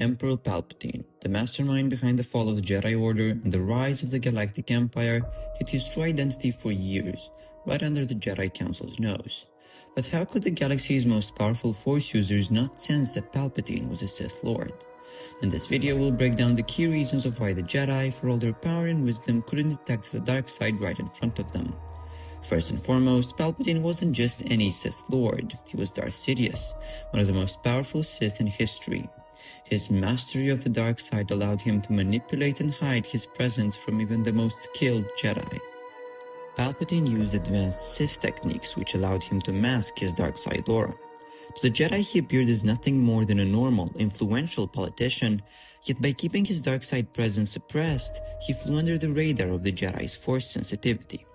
Emperor Palpatine, the mastermind behind the fall of the Jedi Order and the rise of the Galactic Empire, hid his true identity for years, right under the Jedi Council's nose. But how could the galaxy's most powerful Force users not sense that Palpatine was a Sith Lord? In this video, we'll break down the key reasons of why the Jedi, for all their power and wisdom, couldn't detect the dark side right in front of them. First and foremost, Palpatine wasn't just any Sith Lord, he was Darth Sidious, one of the most powerful Sith in history. His mastery of the dark side allowed him to manipulate and hide his presence from even the most skilled Jedi. Palpatine used advanced Sith techniques which allowed him to mask his dark side aura. To the Jedi, he appeared as nothing more than a normal, influential politician, yet by keeping his dark side presence suppressed, he flew under the radar of the Jedi's Force sensitivity.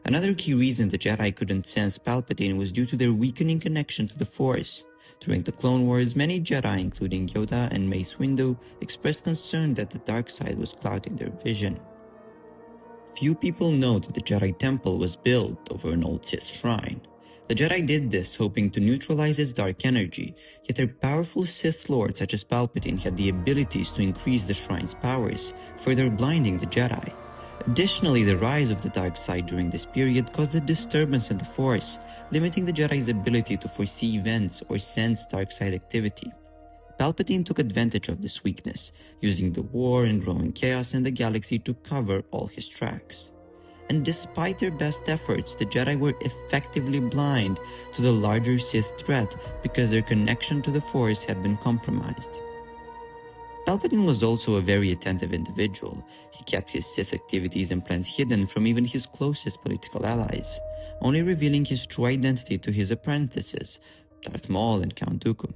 Another key reason the Jedi couldn't sense Palpatine was due to their weakening connection to the Force. During the Clone Wars, many Jedi, including Yoda and Mace Windu, expressed concern that the dark side was clouding their vision. Few people know that the Jedi Temple was built over an old Sith shrine. The Jedi did this hoping to neutralize its dark energy, yet their powerful Sith Lords such as Palpatine had the abilities to increase the shrine's powers, further blinding the Jedi. Additionally, the rise of the dark side during this period caused a disturbance in the Force, limiting the Jedi's ability to foresee events or sense dark side activity. Palpatine took advantage of this weakness, using the war and growing chaos in the galaxy to cover all his tracks. And despite their best efforts, the Jedi were effectively blind to the larger Sith threat because their connection to the Force had been compromised. Palpatine was also a very attentive individual. He kept his Sith activities and plans hidden from even his closest political allies, only revealing his true identity to his apprentices, Darth Maul and Count Dooku.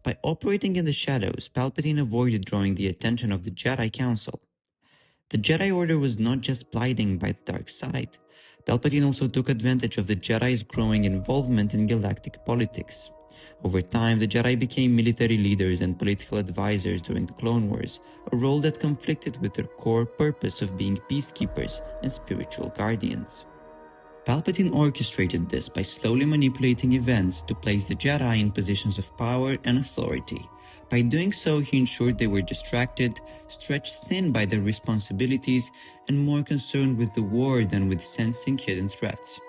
By operating in the shadows, Palpatine avoided drawing the attention of the Jedi Council. The Jedi Order was not just blinded by the dark side. Palpatine also took advantage of the Jedi's growing involvement in galactic politics. Over time, the Jedi became military leaders and political advisors during the Clone Wars, a role that conflicted with their core purpose of being peacekeepers and spiritual guardians. Palpatine orchestrated this by slowly manipulating events to place the Jedi in positions of power and authority. By doing so, he ensured they were distracted, stretched thin by their responsibilities, and more concerned with the war than with sensing hidden threats.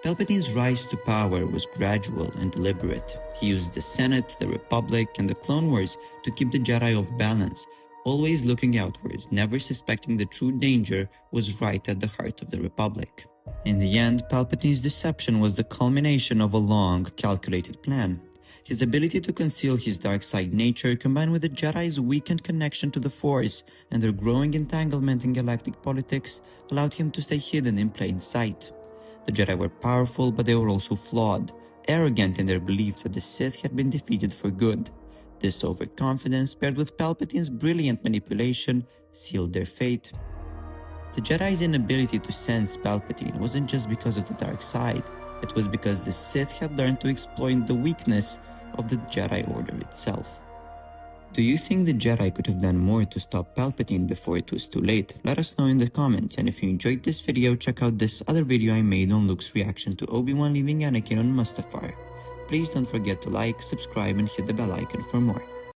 Palpatine's rise to power was gradual and deliberate. He used the Senate, the Republic, and the Clone Wars to keep the Jedi off balance, always looking outward, never suspecting the true danger was right at the heart of the Republic. In the end, Palpatine's deception was the culmination of a long, calculated plan. His ability to conceal his dark side nature, combined with the Jedi's weakened connection to the Force and their growing entanglement in galactic politics, allowed him to stay hidden in plain sight. The Jedi were powerful, but they were also flawed, arrogant in their belief that the Sith had been defeated for good. This overconfidence, paired with Palpatine's brilliant manipulation, sealed their fate. The Jedi's inability to sense Palpatine wasn't just because of the dark side, it was because the Sith had learned to exploit the weakness of the Jedi Order itself. Do you think the Jedi could have done more to stop Palpatine before it was too late? Let us know in the comments, and if you enjoyed this video, check out this other video I made on Luke's reaction to Obi-Wan leaving Anakin on Mustafar. Please don't forget to like, subscribe, and hit the bell icon for more.